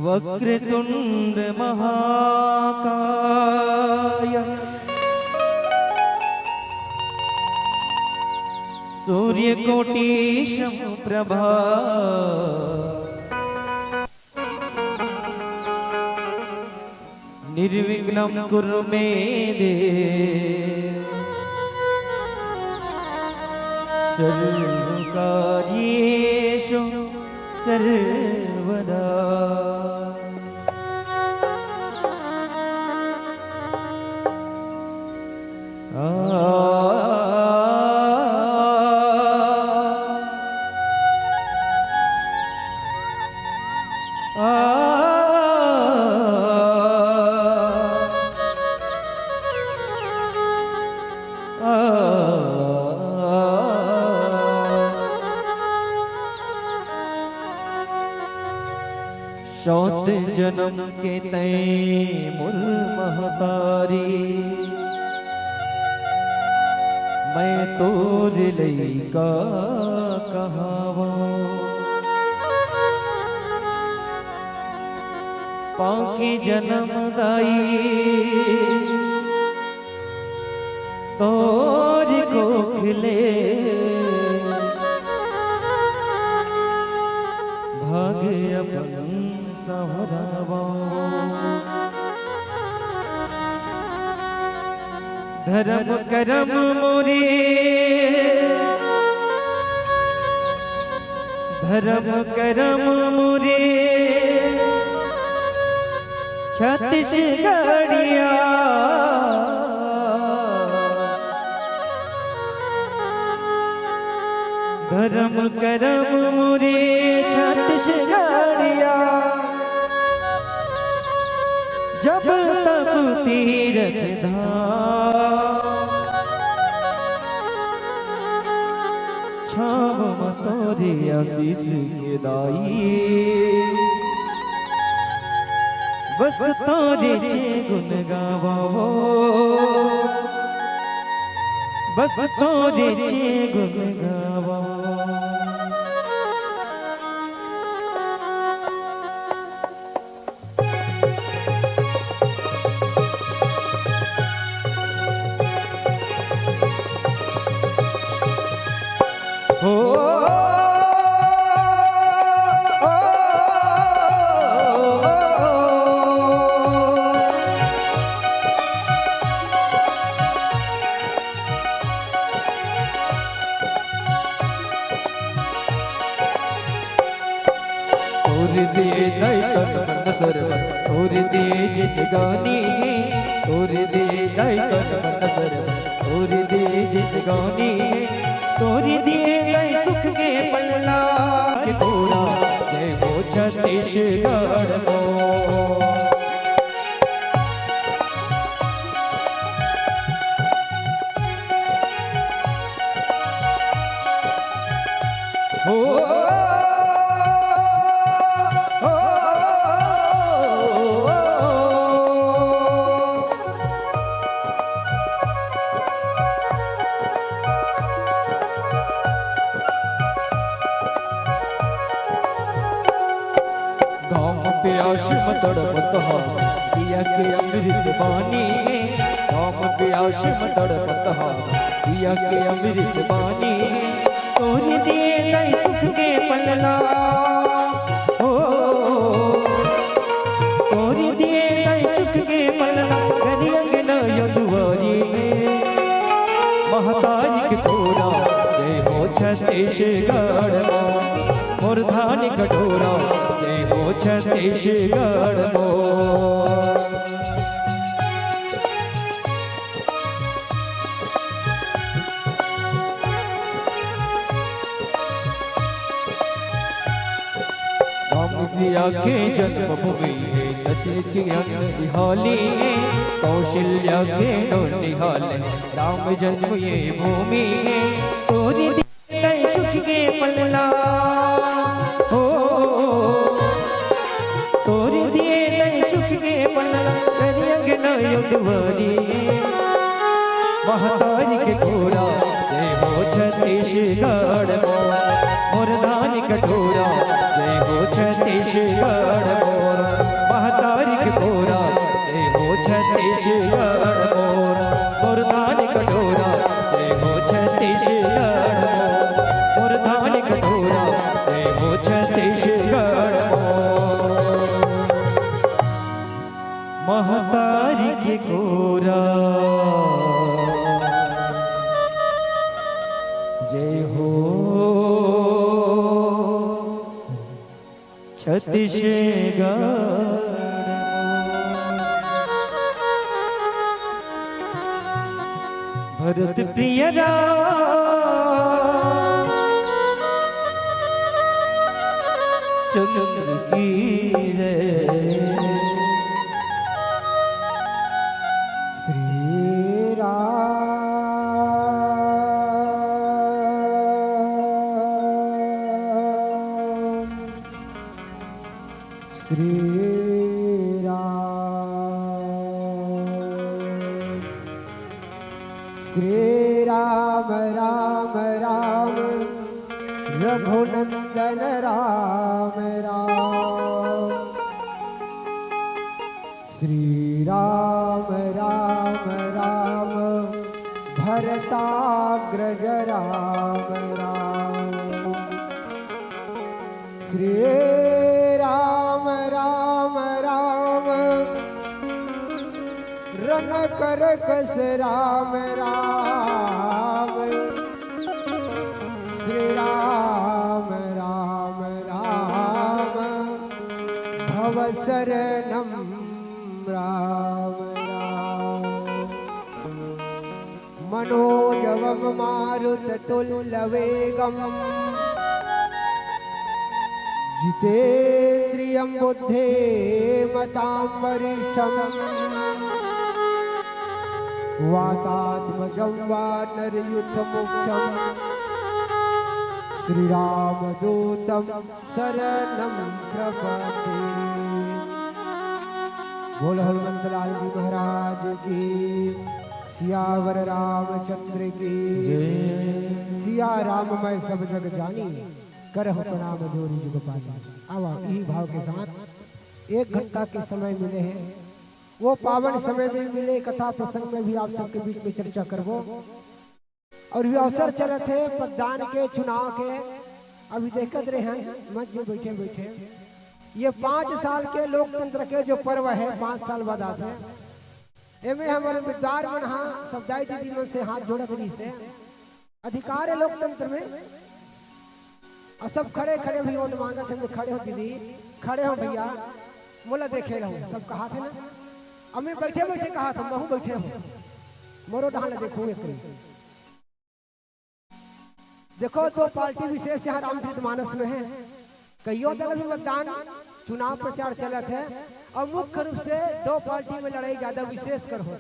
वक्रतुंड महाकाय सूर्यकोटि समप्रभा निर्विघ्नं कुरु मे देव सर्वकार्येषु सर्वदा। शौत जन्म के तय मुल महतारी मैं तोर लइका कहावा पाके जन्म दाई तोर को खिले भाग्य अपन धर्म करम मोरे धर्म करम मोरे छत्तीसगढ़िया धर्म करम मोरे छत्तीसगढ़िया जब तब तीरथ धाम छाव मतोरे आशीष के दाई बस तोरे चे गुण गावो बस तोरे चे गुण गावो। तोर दे दई तन मन सरवर तोर दे जिंदगानी तोर दे दई तन मन सरवर तोर दे जिंदगानी तोर दे दई सुख के पल्ला तोरा जय हो छत्तीसगढ़ को प्यास में तड़पत हो दिया के अमृत पानी राम प्यास में तड़पत हो दिया के अमृत पानी तोर दिए नहीं सुख के पलला हो तोर दिए नहीं सुख के पलला घरी अंगना यो दुआरी महतारी के तोरा जय हो छत्तीसगढ़ मोर धान कटोरा जय हो छत्तीसगढ़ हो। राम प्रिया के जन्मभूमि है दशरथ की निहाली कौशल्या के निहाल राम जन्म ये भूमि है तोरी सुख के पलला हो तोरी दिए नहीं सुख बनी महतारी के घोड़ा जय हो छत्तीसगढ़ मोरधान कटोरा जय हो छत्तीसगढ़ महतारी के घोड़ा जय हो छत्तीसगढ़ मोरधान कटोरा जय हो छत्तीसगढ़ मोरधान कटोरा जय हो छत्तीसगढ़ महतारी के घोड़ा जय हो छत्तीसगढ़ भरत प्रिय चंद्र की जय श्री राम श्री राम श्री राम राम राम रघुनंदन राम राम श्री राम राम राम भरताग्रज राम राम श्री राम राम राम रन कर कस राम राम श्री राम राम राम भव शरणम राम राम मनोजवम मारुततुल्यवेगम जितेन्द्रियं बुद्धिमतां वरिष्ठं वातात्मजं वानरयुथमुख्यं श्रीरामदूतं शरणं प्रपद्ये। बोल हनुमंत लाल जी महाराज की, सियावर रामचंद्र की जय। सिया राम मैं सब जग जानी, करहु प्रणाम जोरी जुग पानी। अब ई भाव के साथ 1 घंटा के समय मिले हैं, वो पावन समय में मिले कथा प्रसंग में भी आप सबके बीच में चर्चा करबो। और ये अवसर चले थे मतदान के, चुनाव के, अभी देखते रहे हैं मंच में बैठे बैठे। ये 5 साल के लोकतंत्र के जो पर्व है 5 साल बाद आते हैं। एमे हमारे विद्वान मन सब दाई दीदी मन से हाथ जोड़त रही से अधिकार है लोकतंत्र में। और सब खड़े खड़े भी वोट मांगत थे, खड़े हो दीदी, खड़े हो भैया, मोला देखे रहो, सब कहा थे ना। अम्मी बैठे बैठे कहा था, महू बैठे हो, मोरो ढाल देखो एक देखो। 2 पार्टी विशेष यहाँ रामचरितमानस में है। कईयों दल भी मतदान चुनाव प्रचार चला थे और मुख्य रूप से 2 पार्टी में लड़ाई ज्यादा विशेष कर हो।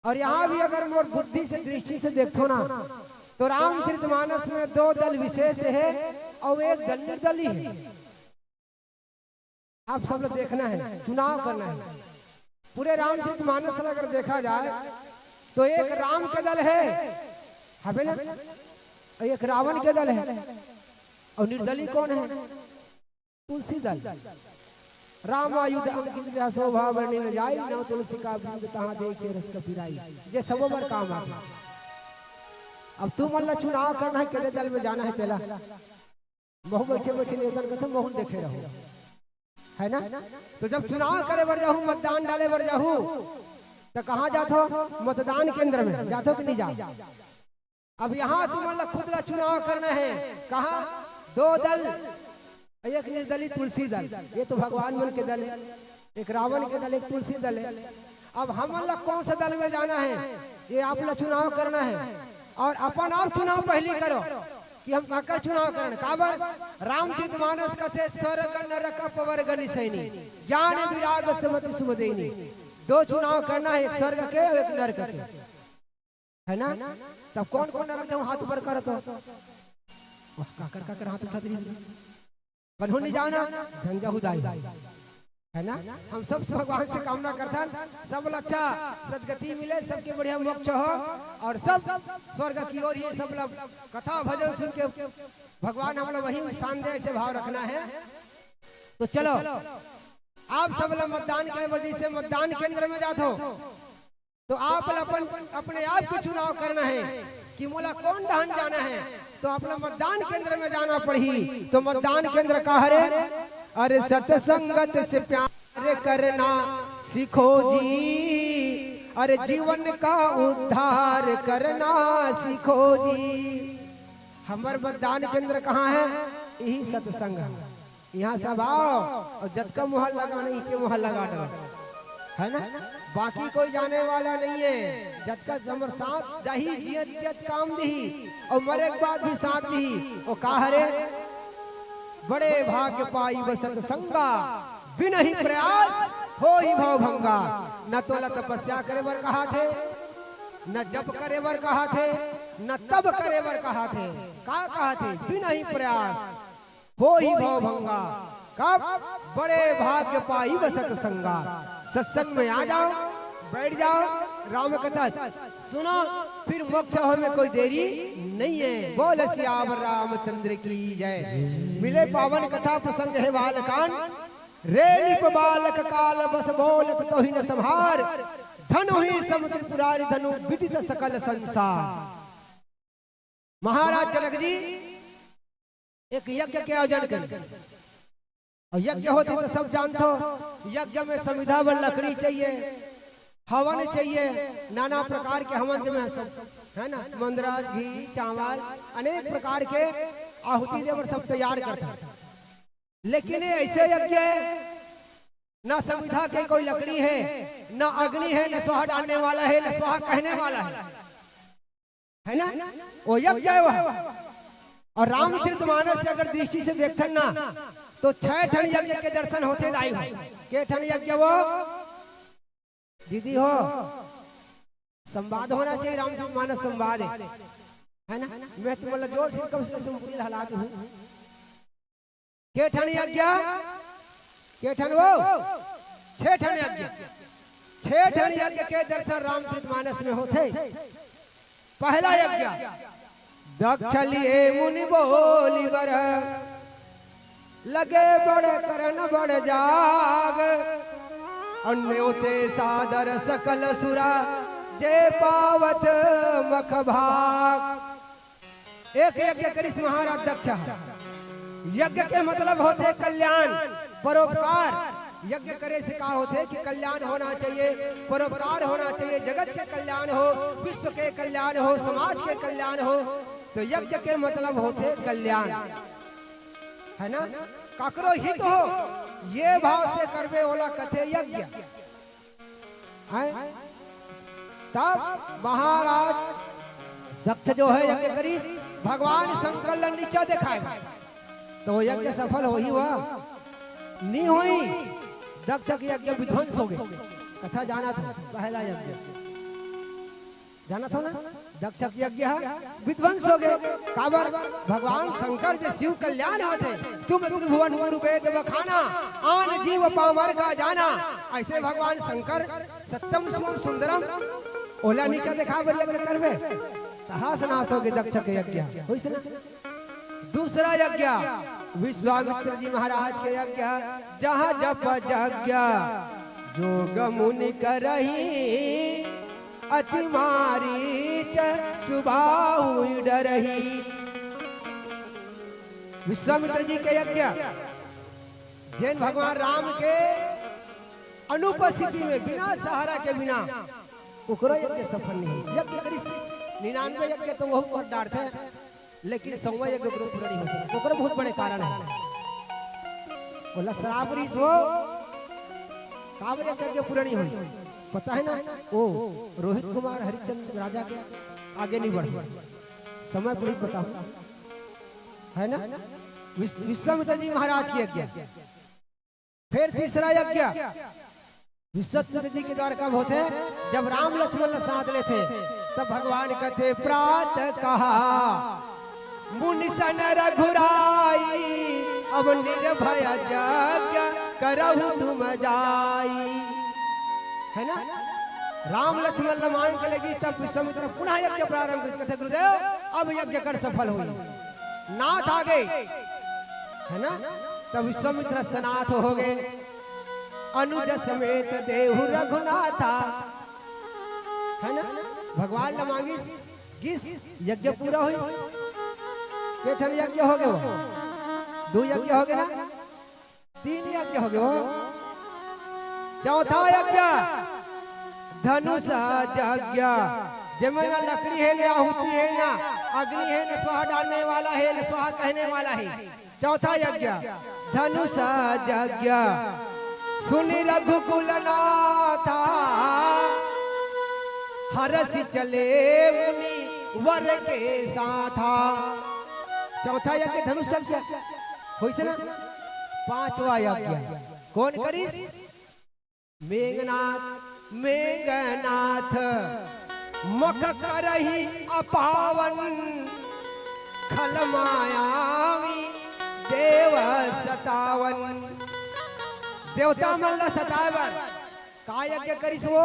और यहाँ भी अगर मोर बुद्धि से दृष्टि से देखो ना तो रामचरितमानस में 2 दल विशेष है और 1 दल निर्दलीय है। आप सब लोग देखना है, चुनाव करना है। पूरे रामचरितमानस अगर देखा जाए तो 1 राम के दल है ना, 1 रावण के दल है और निर्दलीय कौन है? तुलसी दल। राम आयुध अंकित शोभा वर्णि न जाई, नौ तुलसी का वृंद तहां देखे रस कपिराई। ये सबों पर काम आ। अब तू मल्ला चुनाव करना है, केले दल में जाना है तेला, बहु बैठे बैठे निवेदन करते बहु देखे रहो, है ना। तो जब चुनाव करे बर जाहूं, मतदान डाले बर जाहूं, तो कहाँ जातो? मतदान केंद्र में जातो कि नहीं जा? अब यहाँ तुम खुद ला चुनाव करना है। कहा? 2 दल, 1 निर्दलीय तुलसी दल, ये तो भगवान मन के दल है। 1 रावण के दल, 1 तुलसी दल है। अब हम लोग कौन सा दल में जाना है, ये आप लोग चुनाव करना है। और अपन आप चुनाव पहले करो कि हम काकर चुनाव करना। काबर? रामचरितमानस कथे स्वर्ग नरक पवर गनि सैनी, ज्ञान विराग समति सुमदेनी। 2 चुनाव करना है, 1 स्वर्ग के और 1 नरक के, है ना। तब कौन कौन नरक जाऊं हाथ ऊपर कर तो काकर काकर हाथ उठा दी। कन्हू नहीं जाना, झंझा हुदाई है ना। हम सब भगवान से कामना करथन सब अच्छा सदगति मिले, सबके बढ़िया मोक्ष हो और सब स्वर्ग की ओर ये सब लोग कथा भजन सुन के भगवान हम लोग वही स्थान दे, ऐसे भाव रखना है। तो चलो आप सब लोग मतदान के वजह से मतदान केंद्र में जाते हो तो आप अपने आप को चुनाव करना है कि मोला कौन धान जाना है, तो अपना मतदान केंद्र में जाना पड़ी। तो मतदान केंद्र का हरे, अरे सत्संगत से प्यार करना सीखो जी, अरे जीवन का उद्धार करना सीखो जी। हमार मतदान केंद्र कहाँ है? यही सत्संग, यहाँ सब आओ और जत का मुहर लगा नीचे मुहर लगा डरो, है ना। बाकी कोई जाने वाला नहीं है। जत का जमर साथ जाही जियत जत काम दी और मरे के बाद भी साथ दी। और कहा रे बड़े भाग्य पाई बसत संगा, बिन ही प्रयास हो ही भव भंगा। न तोला तपस्या करे बर कहा थे, न जप करे बर कहा थे, न तब करे बर कहा थे। का कहा थे? बिन ही प्रयास हो ही भव भंगा। कब? बड़े भाग्य पाई बसत संगा। सत्संग में आ जाओ, बैठ जाओ, राम कथा सुनो, फिर मोक्ष हो में कोई देरी नहीं है। बोल सियावर रामचंद्र की जय। मिले पावन कथा प्रसंग है बालकान, रेलिप बालक काल बस बोलत तो ही न संहार। धनु ही समुद्र पुरारी धनु विदित सकल संसार। महाराज जनक जी एक यज्ञ के आयोजन कर, और यज्ञ होते तो सब जानते हो, यज्ञ में संविधा व लकड़ी चाहिए, हवन चाहिए, नाना प्रकार के हवन में सब है ना, मंदराज घी चावल अनेक प्रकार के आहुति देवर सब तैयार करते हैं। लेकिन ऐसे यज्ञ ना संविधा के कोई लकड़ी है, ना अग्नि है, न स्वाहा डालने वाला है, न स्वाहा कहने वाला है ना। वो यज्ञ है वह। और रामचरितमानस से अगर दृष्टि से देखते ना तो 6 ठन यज्ञ के दर्शन होते दाई भाई। के ठन यज्ञ वो दीदी हो, संवाद होना चाहिए, रामचरितमानस संवाद है ना। मैं तुम्हारा जोर से कब से मुक्ति हलात हूँ। के ठन यज्ञ, के ठन वो 6 ठन यज्ञ। 6 ठन यज्ञ के दर्शन रामचरितमानस में होते। पहला यज्ञ दक्ष लिए मुनि बोली बर, लगे बड़ करन बड़ जाग। अन्योते सादर सकल सुरा, जे पावत मख भाग। एक यज्ञ करिस महाराज दक्ष। यज्ञ के मतलब होते कल्याण परोपकार। यज्ञ करे से कहा होते कि कल्याण होना चाहिए, परोपकार होना चाहिए, जगत के कल्याण हो, विश्व के कल्याण हो, समाज के कल्याण हो। तो यज्ञ के मतलब होते कल्याण, है ना। काकरो हित हो ये भाव से करवे वाला कथे यज्ञ है। तब महाराज दक्ष जो है यज्ञ करी, भगवान शंकर नीचा दिखाएगा तो वो यज्ञ सफल हो ही हुआ नहीं हुई। दक्ष के यज्ञ विध्वंस हो गए। कथा जाना था, पहला यज्ञ जाना था ना। दक्ष के यज्ञ विध्वंस हो गए। काबर भगवान शंकर जो शिव कल्याण होते, तुम भुवन गुरु वेद बखाना, आन जीव पामर का जाना। ऐसे भगवान शंकर सत्यम शिवम सुंदरम ओला नीचा देखा बर यज्ञ करवे, तहास नाश हो गए दक्ष के यज्ञ। दूसरा यज्ञ विश्वामित्र जी महाराज के यज्ञ, जहाँ जप यज्ञ जोग मुनि करही, अति मारीच सुबाहु डरही। विश्वामित्र जी के यज्ञ जैन भगवान राम के अनुपस्थिति में बिना सहारा के बिना ओकरो यज्ञ सफल नहीं। यज्ञ करी 99 यज्ञ तो वह बहुत डार थे, लेकिन 100वां यज्ञ पूरा नहीं हो सकता। ओकरो बहुत बड़े कारण है। बोला शराबरी सो काबर यज्ञ पूरा नहीं हो, पता है ना। ओ रोहित कुमार हरिचंद्र राजा के आगे नहीं बढ़, समय पूरी पता है ना। विश्वामित्र जी महाराज की यज्ञ। फिर तीसरा यज्ञ विश्वामित्र जी के द्वारा कब होते? जब राम लक्ष्मण साथ लेते, तब भगवान कहते प्रात कहा मुनि सन रघुराई, अब निर्भय यज्ञ करहु तुम जाई, है ना। राम लक्ष्मण रामायण के लगी तब विश्वामित्र पुनः यज्ञ प्रारंभ करते, गुरुदेव अब यज्ञ कर सफल हुई, नाथ आ गए, है ना। तब विश्वामित्र सनाथ हो गए, अनुज समेत देहु रघुनाथा, है ना। भगवान ने मांगी गिस यज्ञ पूरा हुई, केठन यज्ञ हो गए, वो 2 यज्ञ हो गए ना, 3 यज्ञ हो गए, वो 4था यज्ञ धनुष यज्ञ, जिसमें ना लकड़ी है ना आहुति है ना अग्नि है न स्वाहा डालने वाला है न स्वाहा कहने वाला है। 4था यज्ञ धनुष यज्ञ, सुनि रघुकुल नाथा, हरसि चले मुनि वर के साथा। 4था यज्ञ धनुष यज्ञ होई से ना। 5वां यज्ञ कौन करिस? मेघनाथ, मेघनाथ मख करही अपावन, खल मायावी देव सतावन। देवता मल्ल सतावन का यज्ञ करिस? वो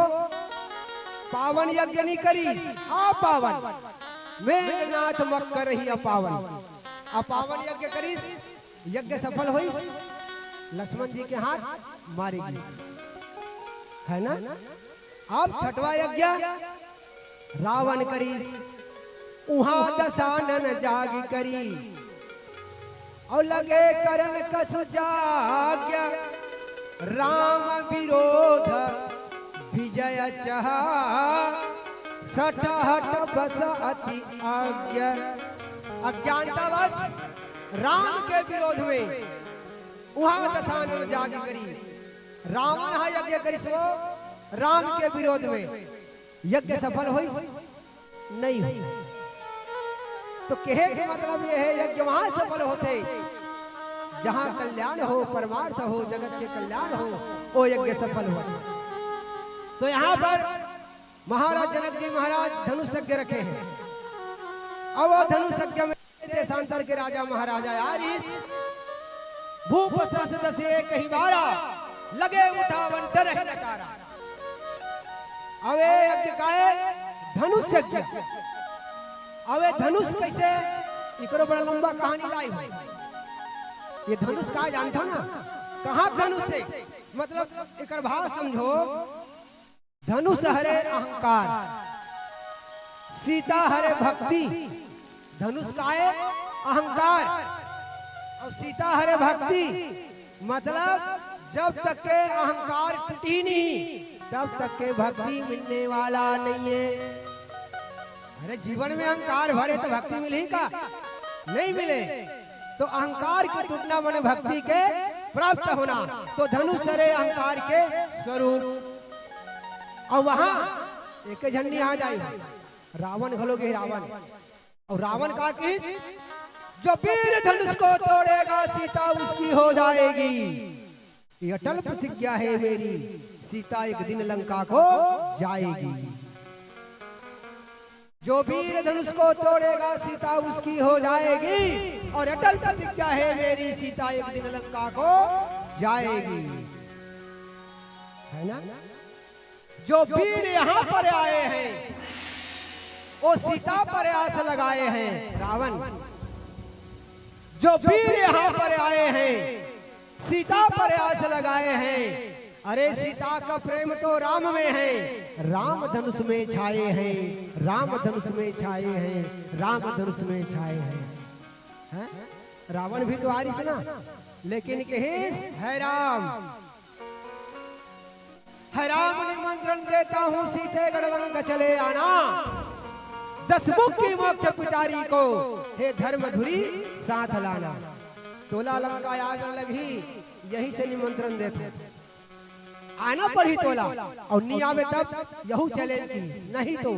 पावन यज्ञ नहीं करिस, अपावन। मेघनाथ मख करही अपावन, अपावन यज्ञ करिस, यज्ञ सफल होइस, लक्ष्मण जी के हाथ मारेगी, है ना। अब 6वां यज्ञ रावण करी, उहाँ दशानन जागी करी, और लगे करन कसु जाग्य, राम विरोध विजय चहा, सठहट बस अति आज्ञ। अज्ञानतावश राम के विरोध में उहाँ दशानन जागी करी, रावण हा यज्ञ करिस, वो राम के विरोध में यज्ञ सफल हुई नहीं हुई। तो कहे के मतलब ये है यज्ञ वहां सफल होते जहां कल्याण हो, परमार्थ हो, जगत के कल्याण हो, वो यज्ञ सफल हुआ। तो यहाँ पर महाराज जनक जी महाराज धनुष यज्ञ रखे हैं। अब वो धनुष यज्ञ में देशांतर के राजा महाराजा यार इस भूप सदस्य कहीं बारा लगे उठावन डर नकारा। अवे यज्ञ का है धनुष यज्ञ। अवे धनुष कैसे, इकरो बड़ा लंबा कहानी लाई हुई। ये धनुष का जानता ना, कहाँ धनुष से मतलब एक भाव समझो। धनुष हरे अहंकार, सीता हरे भक्ति। धनुष का है अहंकार और सीता हरे भक्ति। मतलब जब तक के अहंकार टूटी नहीं तब तक के भक्ति मिलने वाला नहीं है। अरे जीवन में अहंकार भरे तो भक्ति मिली का? नहीं मिले। तो अहंकार के टूटना माने भक्ति के प्राप्त होना। तो धनुष हरे अहंकार के स्वरूप। और वहां एक झंडी आ जाए, रावण घलोगे रावण। और रावण का किस, जो वीर धनुष को तोड़ेगा सीता उसकी हो जाएगी। ये अटल प्रतिज्ञा है मेरी, सीता एक दिन लंका को जाएगी। जो वीर धनुष को तोड़ेगा सीता उसकी हो जाएगी। और अटल प्रतिज्ञा है मेरी, सीता एक दिन लंका को जाएगी, है ना। जो वीर यहाँ पर आए हैं वो सीता पर आस लगाए हैं रावण। जो वीर यहाँ पर आए हैं सीता पर आस लगाए हैं। अरे सीता का प्रेम तो राम में है, राम धनुष में छाए हैं, राम धनुष में छाए हैं, राम धनुष में छाए हैं। रावण भी तो आरिस ना, लेकिन कहे है राम, है राम निमंत्रण देता हूँ सीते गढ़ चले आना। 10 मुख की मोक्ष पिटारी को हे धर्मधुरी साथ लाना। तोला लंका आग लगी, यही से निमंत्रण देते आना पड़ी तोला। और नहीं आवे तब यहू चले, नहीं तो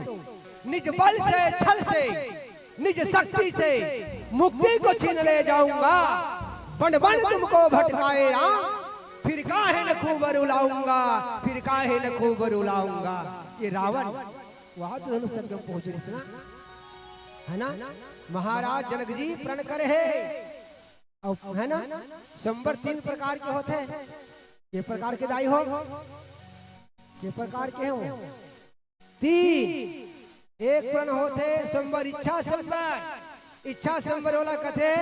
निज बल से छल से निज शक्ति से मुक्ति को छीन ले जाऊंगा। बन बन तुमको भटकाए फिर काहे न खूब रुलाऊंगा, फिर काहे न खूब रुलाऊंगा। ये रावण वहां तो धनुष यज्ञ पहुंच रही ना, है ना। महाराज जनक जी प्रण करे है, है ना। संवर 3 प्रकार के होते हैं। के प्रकार के दाई हो, के प्रकार के हो? तीन। एक प्रण होते संबर इच्छा संबर। इच्छा संबर वाला कथे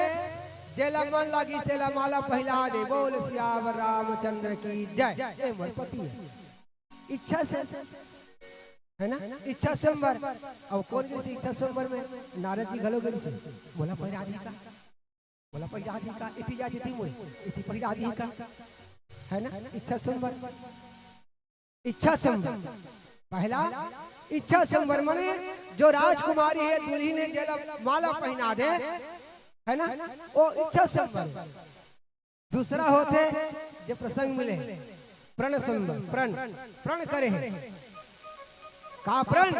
जेला मन लागी तेला माला पहला दे। बोल सियावर रामचंद्र की जय। ये पति है इच्छा से, है ना? इच्छा संबर। अब कौन जैसी इच्छा संबर में नारद जी घलो गई से बोला पहला दी का, बोला पहला दी का इति जाती थी मोई इति पहला दी का, है ना? इच्छा संबर। इच्छा संबर पहला इच्छा संबर माने जो राजकुमारी है दुल्ही ने जेला माला पहना दे, है ना? वो इच्छा संबर। दूसरा होते जो प्रसंग मिले प्रण संबर। प्रण प्रण करे है का प्रण?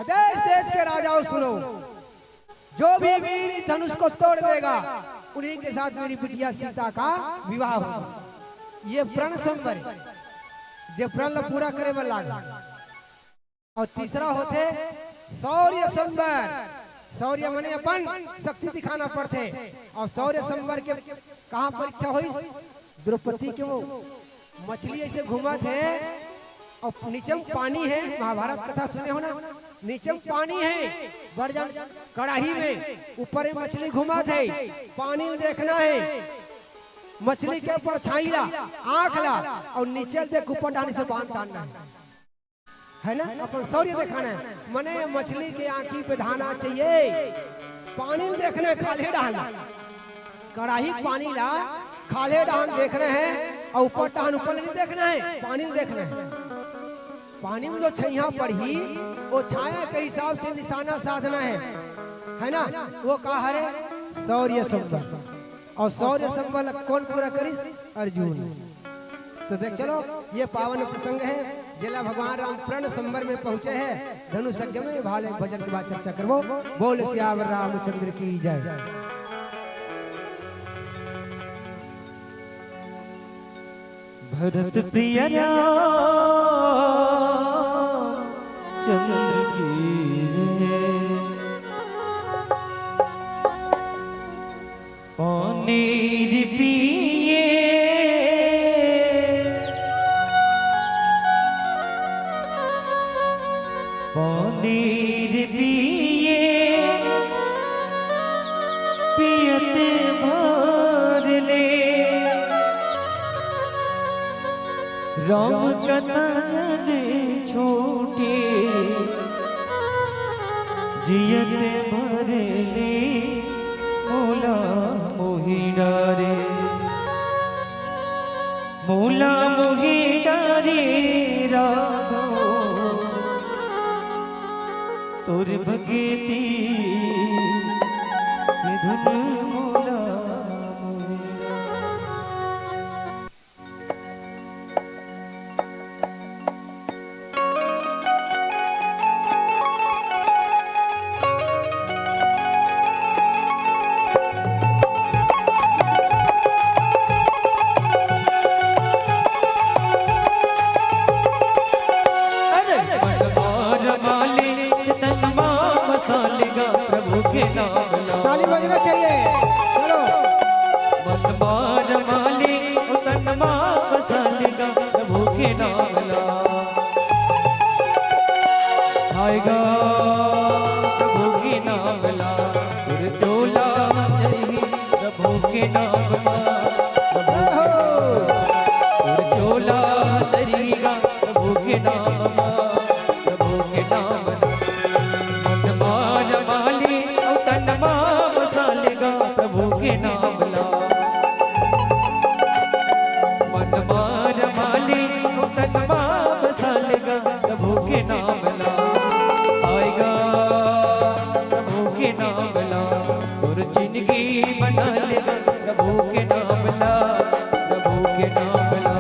देश देश के राजाओं सुनो, जो भी वीर धनुष को तोड़ देगा उन्हीं के साथ मेरी बिटिया सीता का विवाह होगा। ये प्रण संबर जो प्रण पूरा करे वाला। और तीसरा होते शौर्य संबर। शौर्य माने अपन शक्ति दिखाना पड़ते। और शौर्य संबर के कहाँ परीक्षा हुई? द्रौपदी के वो मछली ऐसे घुमा थे और नीचे पानी है। महाभारत कथा सुने हो ना? नीचे पानी है बर्जन कड़ाही में, ऊपर मछली घुमा थे। पानी में देखना है, मछली के ऊपर छाई ला, आंख ला और नीचे देख ऊपर डालने से बांध डालना है ना? अपन शौर्य दिखाना है। मने मछली के आंखी पे धाना चाहिए, पानी में देखना है, खाले डालना। कड़ाही पानी ला, खाले डाल देखना है और ऊपर डाल ऊपर नहीं देखना है, पानी में देखना है। पानी में जो छैया पड़ी वो छाया के हिसाब से निशाना साधना है ना? वो कहा है शौर्य संबल। और शौर्य संबल कौन पूरा करिस? अर्जुन। तो देख चलो ये पावन प्रसंग है। जिला भगवान राम प्रण संबर में पहुंचे हैं। धनुषज्ञ में भाले भजन के बाद चर्चा करो। बोल सियावर रामचंद्र की जय। भरत प्रिय चंद्र की पनीर पिए पनीर पिए पियत भर ले राम कथा छोटे जियत भर ले मोला मोहि डारे मोला मोहि डारे राघो तोर भगती धुन मोला मोहि ताली बजना चाहिए। चलो मन मार माले तन बसालेगा प्रभु के नाम ला आएगा प्रभु के नाम ला फिर टोला नहीं प्रभु के नाम ला फिर टोला दरिएगा प्रभु के नाम ला प्रभु के नाम मन मार माले तन बसालेगा प्रभु के नाम ला मन मार माले तन बसालेगा प्रभु के नाम ला आएगा प्रभु के नाम ला और जिंदगी बना लेगा प्रभु के नाम ला प्रभु के नाम ला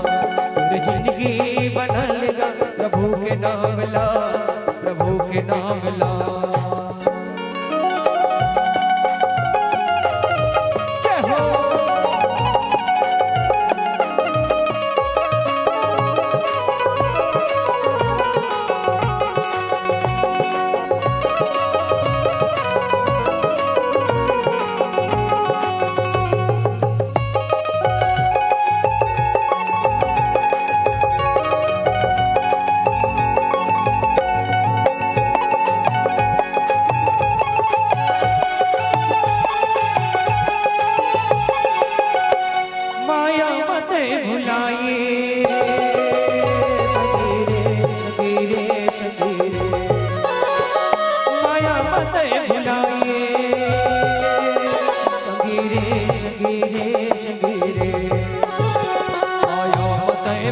और जिंदगी बना लेगा प्रभु के नाम ला प्रभु के नाम ला।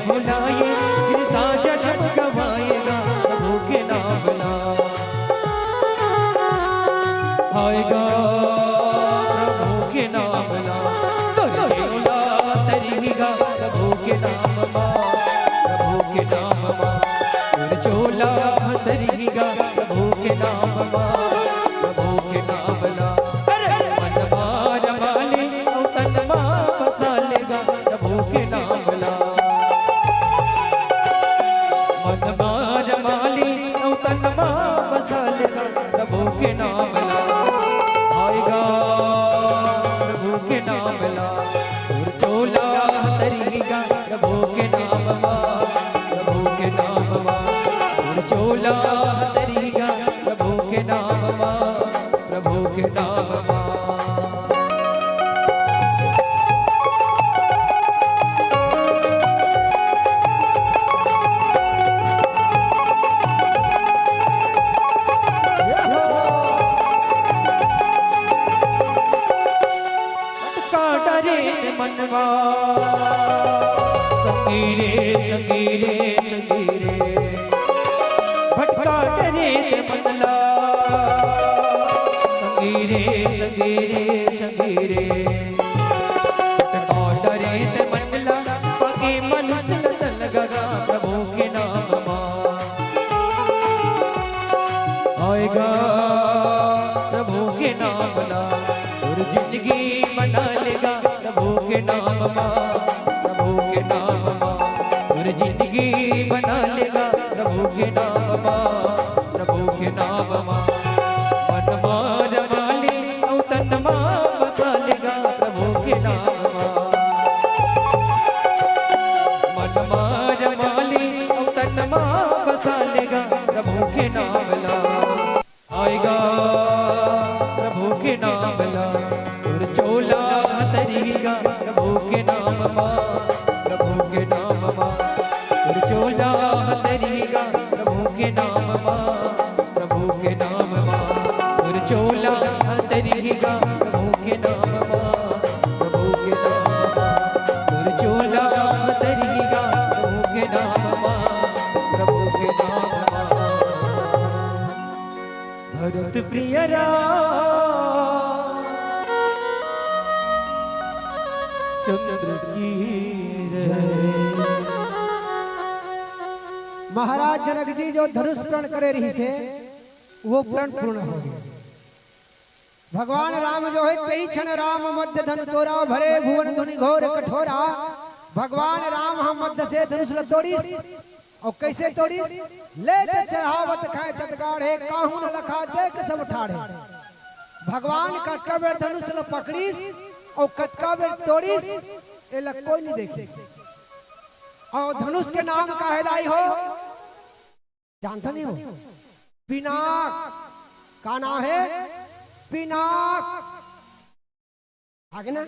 भुलाए जिनका जन्म गवाएगा प्रभु के नाम ला आएगा प्रभु के नाम ला तोरे चोला तरीगा प्रभु के नाम मा प्रभु के नाम मा तोरे चोला तरीगा प्रभु के नाम मा प्रभु के नाम ला मन मार माले तन मा फसा लेगा प्रभु के नाम ला मन मार माली तन मा फसा लेगा प्रभु के नाम ला आएगा प्रभु के नाम ला और चोला तरीगा प्रभु के नाम मा प्रभु के नाम मा और चोला तरीगा प्रभु के नाम मा प्रभु के नाम मा मनवा संगीरे संगीरे संगीरे भटका डरे मनला संगीरे संगीरे संगीरे भटका डरे मनला पाके मनुष्य तन गगा प्रभु के नाम मा आएगा प्रभु के नाम ला और जिंदगी बना लेगा प्रभु के नाम मा प्रभु के नाम मा और जिंदगी बना लेगा प्रभु के नाम मा प्रभु के नाम मा मन मार माले तन मा बसा लेगा प्रभु के नाम मा मन मार माले तन मा बसा लेगा प्रभु के नाम ला आएगा प्रभु के नाम ला और चोला तरीगा प्रभु के नाम मा प्रभु के नाम मा और चोला तरीगा प्रभु के नाम मा प्रभु के नाम मा और चोला तरीगा प्रभु के नाम मा प्रभु के नाम मा और चोला तरीगा प्रभु के नाम मा प्रभु के नाम मा भरत प्रिय चंद्र की महाराज जनक जी जो धनुष प्रण करे रही से वो प्रण पूर्ण हो गया। भगवान राम जो है कई क्षण राम मध्य धन तोरा भरे भुवन धुनि घोर कठोरा। भगवान राम हम मध्य से धनुष ल तोड़ी और कैसे तोड़ी ले चढ़ावत खाए चतगाड़े काहू न लखा देख सब ठाड़े। भगवान कटका बेर धनुष ल पकड़ीस और कटका बेर तोड़ीस ए लग कोई नहीं देखी। और धनुष के नाम का हिदाई हो जानता नहीं हो पिनाक का नाम है पिनाक। आगे ना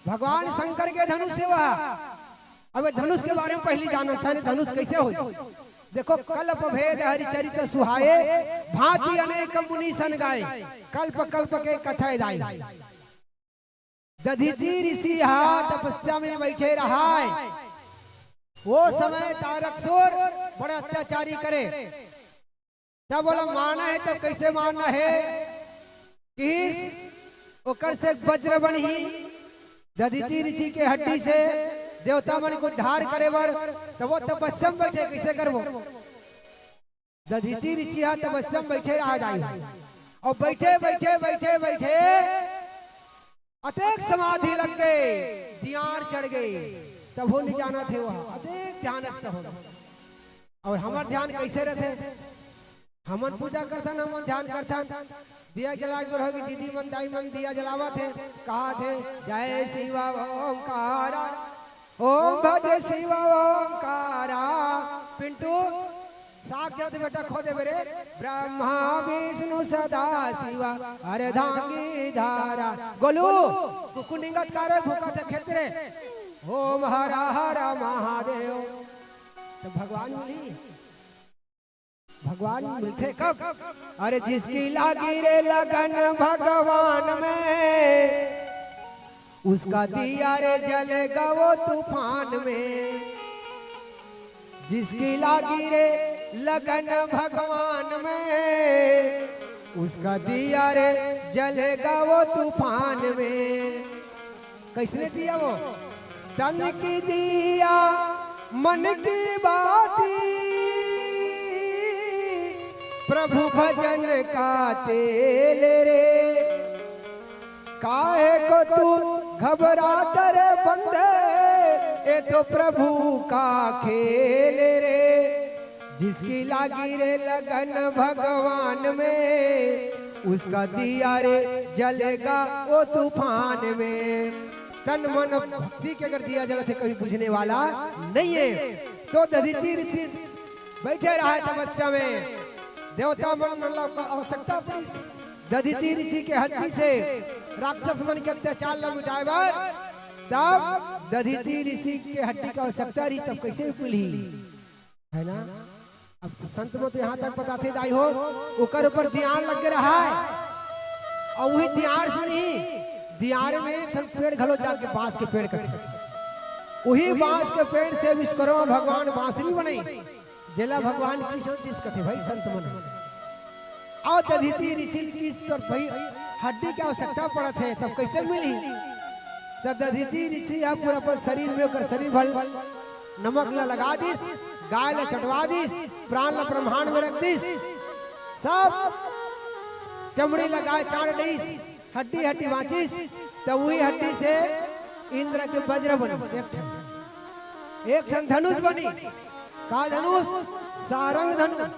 भगवान शंकर के धनुष से वह अब धनुष के बारे में पहले जाना था धनुष कैसे हो। देखो कल्प भेद हरिचरित सुहाए भांति अनेक मुनि सन गाए कल्प कल्प के कथा दाई। दधीचि ऋषि तपस्या में बैठे रहा वो समय तारकसुर बड़े अत्याचारी करे तब बोला माना है तब कैसे मानना है कि ओकर से वज्र बनी दधीचि ऋषि के हड्डी से देवता मन को धार करे बर तो वो तपस्या में बैठे कैसे करबो। दधीचि ऋषि तपस्या में बैठे रहा जाए और बैठे बैठे बैठे बैठे अतेक समाधि लग गए ध्यान चढ़ गई तब वो नहीं जाना थे वह अतेक ध्यानस्थ हो। और हमार ध्यान कैसे रहते हमन पूजा करता हमन ध्यान करता दिया जला के रहोगी दीदी मन दाई मन दिया जलावा थे कहा थे जय शिव ओंकारा ओम भजे शिव ओंकारा। पिंटू साग जाते बेटा खो दे मेरे ब्रह्मा विष्णु सदा शिवा अर्धांगी धारा। गोलू कुकुनिंगत करे भूखा से खेत रे ओम हर हर महादेव। तो भगवान मिलते कब अरे जिसकी लागी रे लगन भगवान में उसका दिया रे जलेगा वो तूफान में। जिसकी लागी रे लगन भगवान में, उसका दिया रे जलेगा वो तूफान में। किसने दिया वो? तन की दिया मन की बाती, प्रभु भजन का तेल रे। काहे को तू घबराता रे बंदे, ये तो प्रभु का खेल रे। जिसकी लागी रे लगन भगवान में, उसका दिया रे जलेगा वो तूफान में। तन मन भक्ति के अगर दिया जला से कभी बुझने वाला नहीं है, तो दधीचि ऋषि बैठे रहा है तपस्या में। देवता मन मतलब आवश्यकता पड़ी, दधीचि ऋषि के हड्डी से राक्षस मन के अत्याचार न मिटाए बार, तब दधीचि ऋषि के हड्डी का आवश्यकता रही, तब कैसे मिली है ना। अब तो संत में तो यहाँ तक पता थे दाई हो, ऊपर ऊपर ध्यान लग रहा है, और वही ध्यान से नहीं, दियार में पेड़ घलो जाके बांस के पेड़ कटे, वही बांस के पेड़ से विश्वकर्मा भगवान बांसुरी बनाई, जेला भगवान कृष्ण जिस कथे भाई संत मन। और दधीचि ऋषि की भाई हड्डी की आवश्यकता पड़त है, तब कैसे मिली? जब दधीचि ऋषि पूरा अपन शरीर में कर शरीर भल नमक ला लगा दीस, गाय ला चटवा दीस, प्राण ला ब्रह्मांड में रख दीस, सब चमड़ी लगाए चाड़ दीस, हड्डी हड्डी बांचिस, तो वही हड्डी से इंद्र के वज्र बनी, एक ठन धनुष बनी। का धनुष? सारंग धनुष।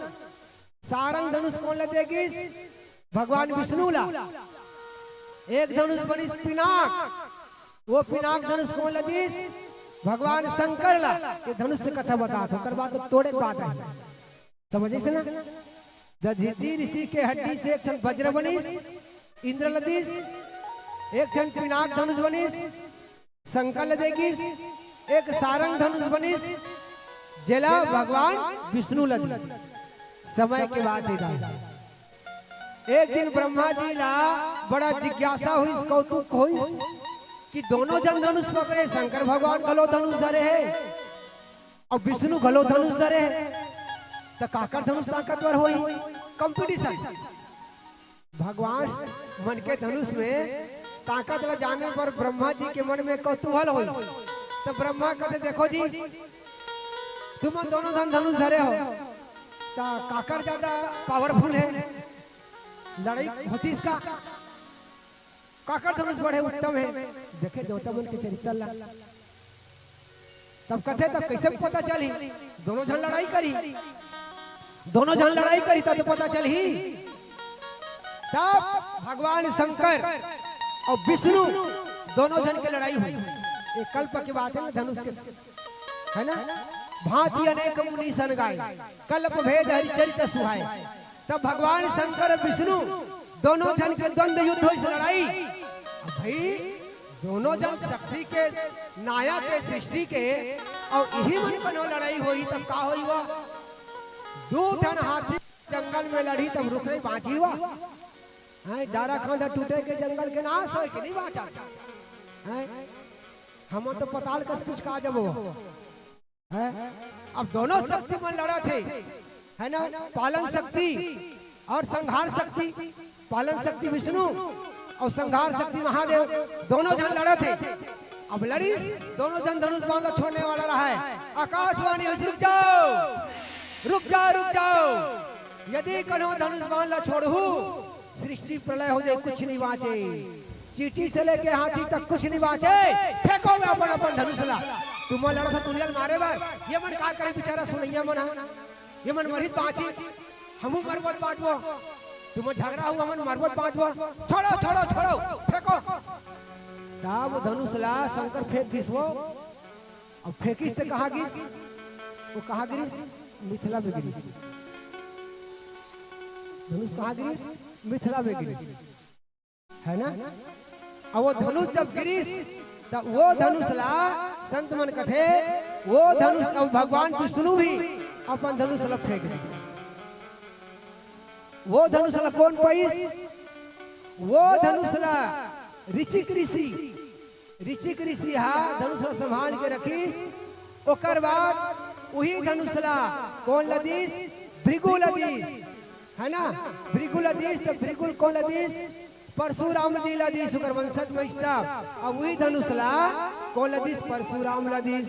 सारंग धनुष कौन ला देगी? भगवान विष्णु ला। एक धनुष बनी पिनाक, वो पिनाक धनुष कौन ला दीस? भगवान शंकर ला। ये धनुष से कथा बता तो कर बात तो तोड़े बात है, समझे ना। दधीचि ऋषि के हड्डी से एक ठन वज्र बनीस इंद्र लदीस, एक ठन पिनाक धनुष बनीस शंकर लदेगिस, एक सारंग धनुष बनीस जेला भगवान विष्णु लदीस। समय के बाद एक दिन ब्रह्मा जी ला बड़ा जिज्ञासा हुई, कौतुक हुई कि दोनों जन धनुष पकड़े, शंकर भगवान गलो धनुष धरे है और विष्णु गलो धनुष धरे है, तो काकर धनुष ताकतवर हुई? कंपटीशन। भगवान मन के धनुष में ताकत ला जाने पर ब्रह्मा जी के मन में कौतूहल हुई, तो ब्रह्मा कहते देखो जी तुम दोनों धनुष धरे हो, तो काकर ज्यादा पावरफुल है, लड़ाई होती इसका काकर धनुष बड़े उत्तम है। देखे देवता मन के चरित्र ला, तब कथे तब कैसे पता चली? दोनों जन लड़ाई करी, दोनों जन लड़ाई करी तब तो पता चल ही। तब भगवान शंकर और विष्णु दोनों जन की लड़ाई हुई। एक कल्प की बात है ना धनुष के, है ना। भांति अनेक मुनि सन गाय, कल्प भेद हरि चरित सुहाए। तब भगवान शंकर और विष्णु दोनों जन के द्वंद्व युद्ध हुई, लड़ाई। भाई दोनों जन शक्ति के नायक के सृष्टि के, और यही मन बनो लड़ाई हुई, तब का हुई? वो दो टन हाथी जंगल में लड़ी, तब रुक नहीं बाँची हुआ। डारा खांधा टूटे के जंगल के नाश हो के नहीं बाँचा। हम तो पताल कस कुछ कहा जब वो है। अब दोनों शक्ति मन लड़ा थे, है ना। पालन शक्ति और संहार शक्ति, पालन शक्ति विष्णु और संहार शक्ति महादेव, दोनों जन लड़े थे। अब लड़ी दोनों जन धनुष बांधा छोड़ने वाला रहा है। आकाशवाणी हुई रुक जाओ, रुक जाओ, रुक जाओ, यदि कहो धनुष बांधा छोड़ू सृष्टि प्रलय हो जाए, कुछ नहीं बाँचे। चीटी से लेके हाथी तक कुछ नहीं बाँचे। फेंको में अपन अपन धनुष ला। तुम लड़ा था तुलियल मारे बार, ये मन का करे बेचारा सुनैया मन, ये मन मरित बाँची, हमू मरबत बाँटबो, तुम झगड़ा हुआ मन मरबत बाँटबो, छोड़ो छोड़ो छोड़ो फेंको। तब धनुष ला शंकर फेंक गिस वो, और फेंकिस तो कहाँ गिस? वो कहाँ गिरिस? मिथिला में गिरिस। धनुष कहाँ गिरिस? मिथिला में गिरिस, है ना। और वो धनुष जब गिरिस, तब वो धनुष ला संत मन कथे, वो धनुष अब भगवान विष्णु भी अपन धनुष ला फेंक दी। वो धनुष ला कौन पाइस? वो धनुष ला ऋषिक ऋषि, ऋषिक ऋषि हा धनुष ला संभाल के रखीस। ओकर बाद वही धनुषला कौन लदीस? भृगु लदीस, है ना? भृगु लदीस, तो भृगु कौन लदीस? परशुराम जी लदीस, शुक्र वंशज मस्ता। अब वही धनुषला कौन लदीस? परशुराम लदीस,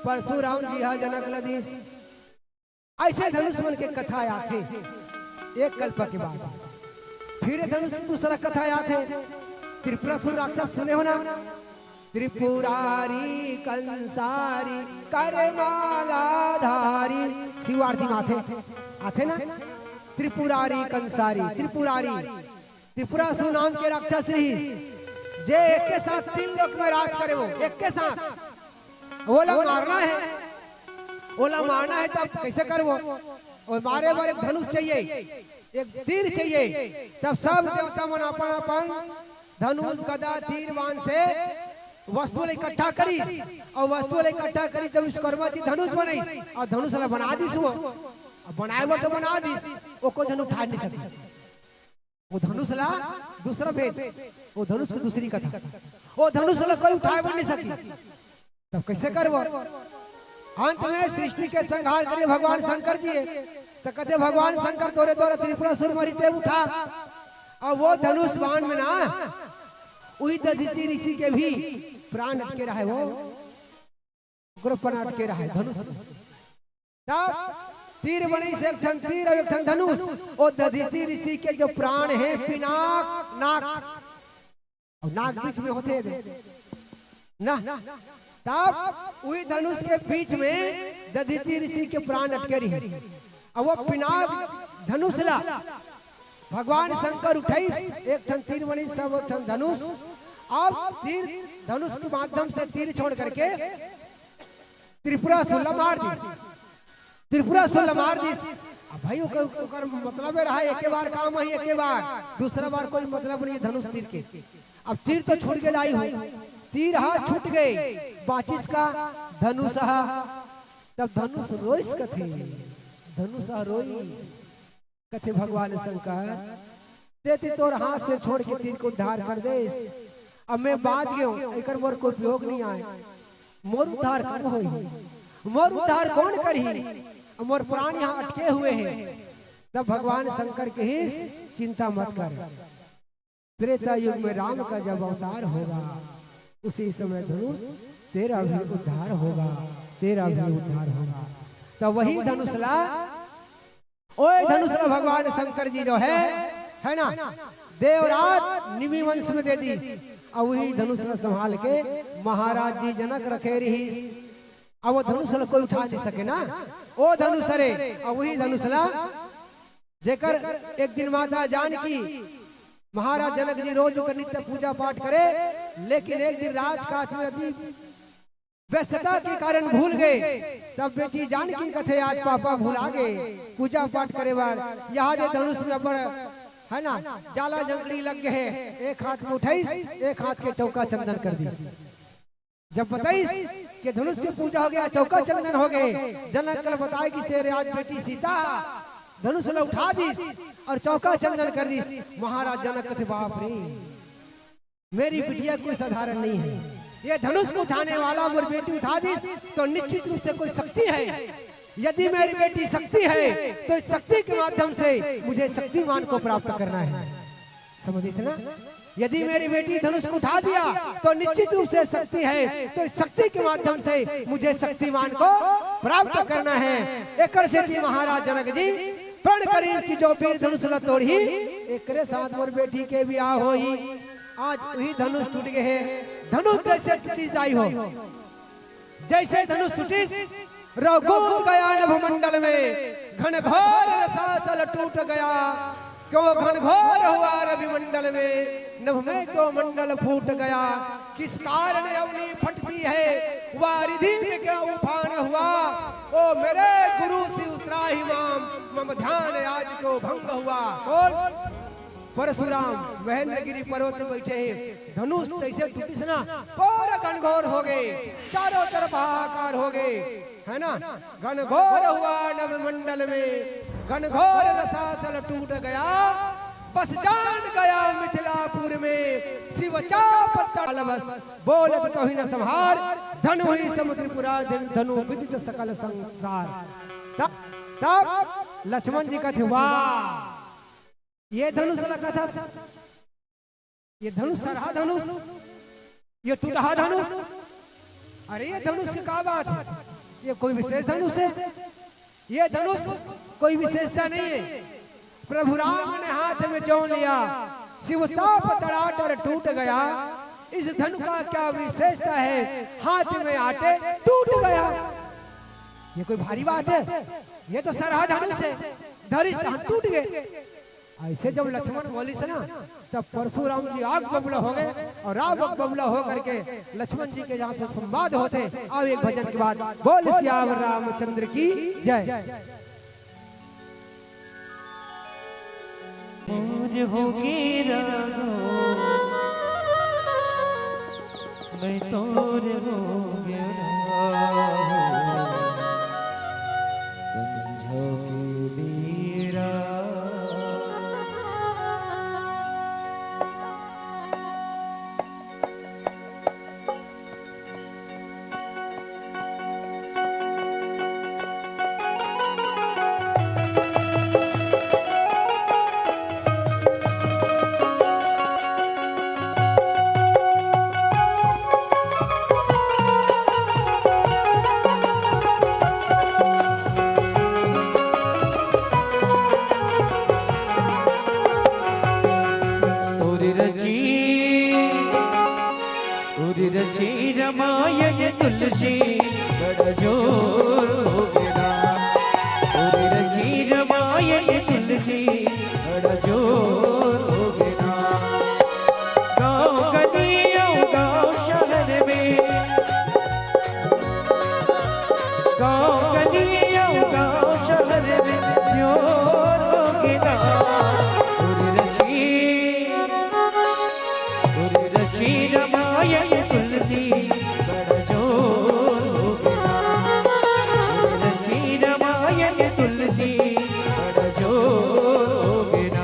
परशुराम जी हा जनक लदीस। ऐसे धनुष मन के कथा आते एक कल्प के बाद। फिर धनुष दूसरा कथा आते त्रिपुरासुर राक्षस सुने हो ना? त्रिपुरारी कंसारी करमालाधारी शिवार्थी माथे आते ना? त्रिपुरारी कंसारी, त्रिपुरारी त्रिपुरासुर नाम के राक्षस रही जे एक के साथ 3 लोक में राज करे। वो एक के साथ ओला मारना है, ओला मारना है तब कैसे कर? वो और मारे बार एक धनुष चाहिए, एक तीर चाहिए। तब सब देवता मन अपन अपन धनुष गदा तीर बाण से वस्तु इकट्ठा करी और वस्तु इकट्ठा करी जब विश्वकर्मा जी धनुष बनाई और धनुष ला बना दी। वो बनाए वो तो बना दी, वो को जन उठा नहीं सके। वो धनुष ला दूसरा भेद, वो धनुष की दूसरी कथा। वो धनुष ला कोई उठाए नहीं सकी, तब कैसे कर? वो अंत में सृष्टि के संहार करे भगवान शंकर जी। तो कहते भगवान शंकर तोरे तोरे त्रिपुरासुर मरिते उठा। और वो धनुष बाण में ना वही दधीचि ऋषि के भी प्राण अटके रहा है। वो प्राण अटके रहा है धनुष। तब तीर बनी से एक ठन तीर और एक ठन धनुष। और दधीचि ऋषि के जो प्राण है पिनाक नाक और नाक बीच में होते ना, तब वही धनुष के बीच में दधीचि ऋषि के प्राण अटके रही। अब वो पिनाक धनुष ला भगवान शंकर उठाई एक ठन तीर बनी सब एक ठन धनुष। अब तीर धनुष के माध्यम से तीर छोड़ करके त्रिपुरासुर मार दी, त्रिपुरासुर मार दी। अब भाई ओकर मतलब रहा एक बार काम है, एक बार दूसरा बार कोई मतलब नहीं धनुष तीर के। अब तीर तो छूट के जाई हो, तीर हा छूट गए बाचिस का धनुष। तब धनुष रोइस कथे, धनुष रोई कथे भगवान शंकर देती तोर हाथ से छोड़ के तीर को उद्धार कर दे। अब मैं बाज गयो, एकर मोर कोई उपयोग नहीं आए। मोर उद्धार कब होई? मोर उद्धार कौन करही? मोर प्राण यहाँ अटके हुए हैं। तब भगवान शंकर के ही चिंता मत कर, त्रेता युग में राम का जब अवतार होगा उसी समय धनुष तेरा भी उद्धार होगा, तेरा भी उद्धार होगा। तो वही धनुषला, ओए धनुषला भगवान शंकर जी जो है ना, देवराज निमि वंश में दे दी। और वही धनुषला संभाल के महाराज जी जनक रखे रही। अब वो धनुषला कोई उठा नहीं सके ना, ओ धनुष रे। और वही धनुषला जेकर एक दिन माता जानकी महाराज जनक जी रोज कर नित्य पूजा पाठ करे, लेकिन एक दिन राजकाज में अभी व्यस्तता के कारण भूल गए। तब बेटी जानकी कथे आज पापा भूला गए पूजा पाठ करे बार। यहाँ जो धनुष में बड़ है ना जाला जंगली लग गए है, एक हाथ में उठाईस एक हाथ के चौका चंदन कर दी। जब बताईस कि धनुष की पूजा हो गया, चौका चंदन हो गए, जनक कल बताए कि शेर आज बेटी सीता धनुष ने उठा दी और चौका चंदन कर दी। महाराज जनक कथे बाप रे मेरी बिटिया कोई साधारण नहीं है, ये धनुष को उठाने वाला मोर बेटी उठा दी तो निश्चित रूप से कोई शक्ति है। यदि मेरी बेटी शक्ति है तो इस शक्ति के माध्यम से मुझे शक्तिमान को प्राप्त करना है। समझिए ना, यदि मेरी बेटी धनुष को उठा दिया तो निश्चित रूप से शक्ति है, तो इस शक्ति के माध्यम से मुझे शक्तिमान को प्राप्त करना है। एक से महाराज जनक जी प्रण करी की जो वीर धनुष ल तोड़ी, एक साथ मोर बेटी के भी आ होई। आज वही धनुष टूट गए है। धनुष जैसे टूटी जाई हो, जैसे धनुष टूटी रघु गया नभमंडल में, घनघोर रसासल टूट गया। क्यों घनघोर हुआ रवि मंडल में, नभ में क्यों मंडल फूट गया। किस कारण अवनी फटती है, वारिधि में क्या उफान हुआ। ओ मेरे गुरु से उतराही माम, मम ध्यान आज को भंग हुआ। और परशुराम महेंद्रगिरी पर्वत में बैठे हैं, धनुष जैसे टूटी से ना पूरा घनघोर हो गए, चारों तरफ हाहाकार हो गए, है ना। घनघोर हुआ नभ मंडल में, घनघोर रसासल टूट गया। बस जान गया मिथिलापुर में, शिव चाप बस बोलत कहीं न संहार। धनु ही समुद्रपुरा धनु विदित सकल संसार। तब लक्ष्मण जी कहते वाह ये धनुष लगा था, ये धनुष सरहा धनुष, ये टूटा धनुष, अरे ये धनुष की क्या बात है, ये कोई विशेष धनुष है, ये धनुष कोई विशेषता नहीं है। प्रभु राम ने हाथ में जो लिया शिव साप चढ़ा कर टूट गया, इस धनु का क्या विशेषता है, हाथ में आटे टूट गया, ये कोई भारी बात है, ये तो सरहा धनुष है, धनुष टूट गए। ऐसे जब लक्ष्मण बोली से ना तब परशुराम जी आग बबूला हो गए और आग बबूला हो करके लक्ष्मण जी के जहाँ से संवाद होते। अब एक भजन के बाद बोल श्याम रामचंद्र की जय। मैं तोर हो गया समझो मेरा रची रामायण तुलसी बड़ा जोर हो गया, रची रामायण तुलसी बड़ा जोर हो गया। गाँव गलियों गाँव शहर में, गाँव गलियों गाँव शहर में जोर हो गया। रची रामायण तुलसी बड़ा जोर हो गया, रची रामायण तुलसी बड़ा जोर हो गया।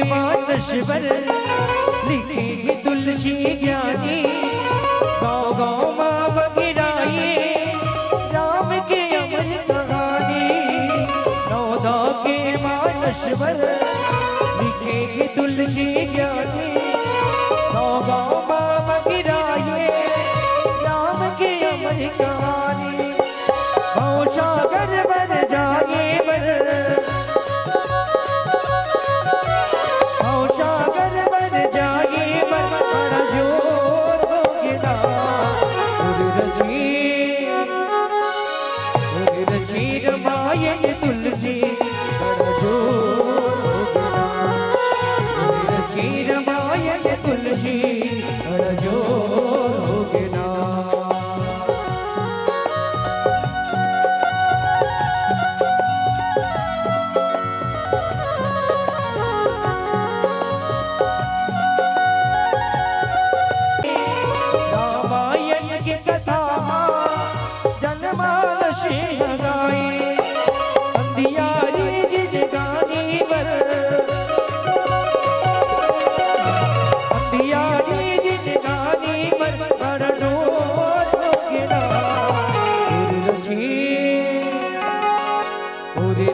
मानसवर लिखे तुलसी ज्ञानी, गाँव गाँव माँ बगिराए राम के अमर कहानी। नौदा के मानसवर लिखे तुलसी ज्ञानी, गाँव गाँव माँ बगिराए राम के अमर कहानी। गाँव सागर बर जाए बर, रामायण तुलसी बड़ा जोर हो गया, रची रामायण तुलसी बड़ा जोर हो गया। रामायण की कथा जनमानस गाई, अंधियारी जिंदगानी पर, अंधियारी जिंदगानी पर बड़ा जोर हो गया।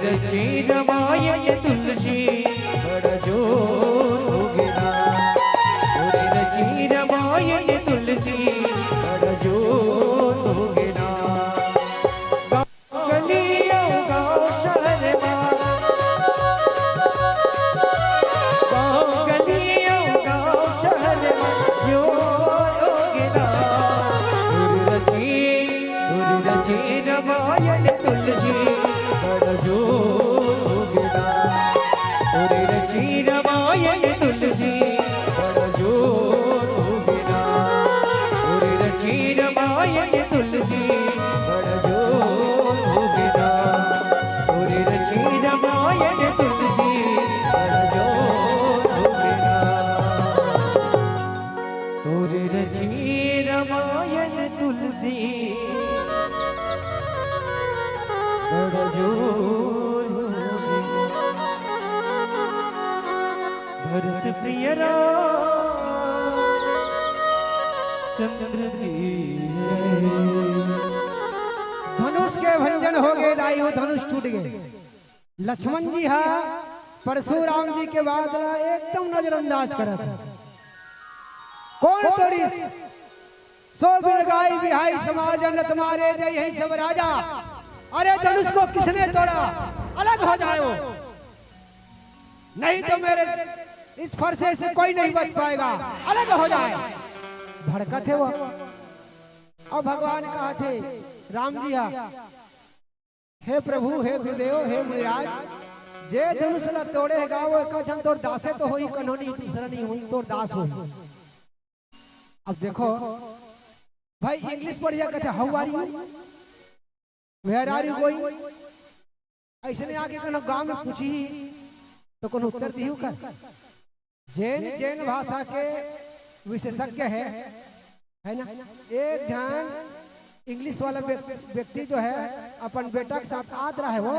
रची रामायण तुलसी बड़ा जोर हो गया, रची रामायण तुलसी बड़ा जोर हो गया। गलियों गाँव शहर में, गाँव गलियों गाँव शहर में जोर हो गया। रची रामायण तुलसी बड़ा जोर हो गया, रची रामायण तुलसी बड़ा जोर हो गया, रची रामायण बड़ा जोर होगे भरत प्रिय राम चंद्र की धनुष के भंजन हो गए दाई, वो धनुष टूट गए। लक्ष्मण जी हा परशुराम जी के बाद एकदम नजरअंदाज करा था। कौन तोड़ी सो बिल गाई बिहाई समाज न तुम्हारे जय यही सब राजा। अरे धनुष को किसने तोड़ा, अलग हो जाओ, नहीं तो मेरे इस फरसे से कोई नहीं बच पाएगा, अलग हो जाए। भड़का थे वो। और भगवान कहा थे राम जी हा, हे प्रभु हे गुरुदेव हे मुनिराज, जे धनुष ला तोड़ेगा वो कछन तोर दासे तो होई, कन्होनी दूसरा नहीं हुई तोर दास होई। अब देखो भाई इंग्लिश पढ़िया कहते how are you, where are you going, ऐसे नहीं आके कनो गांव में पूछी तो कोनो उत्तर दियो कर। जैन भाषा के विशेषज्ञ है ना। एक जन इंग्लिश वाला व्यक्ति जो है अपन बेटा के साथ आत रहा है वो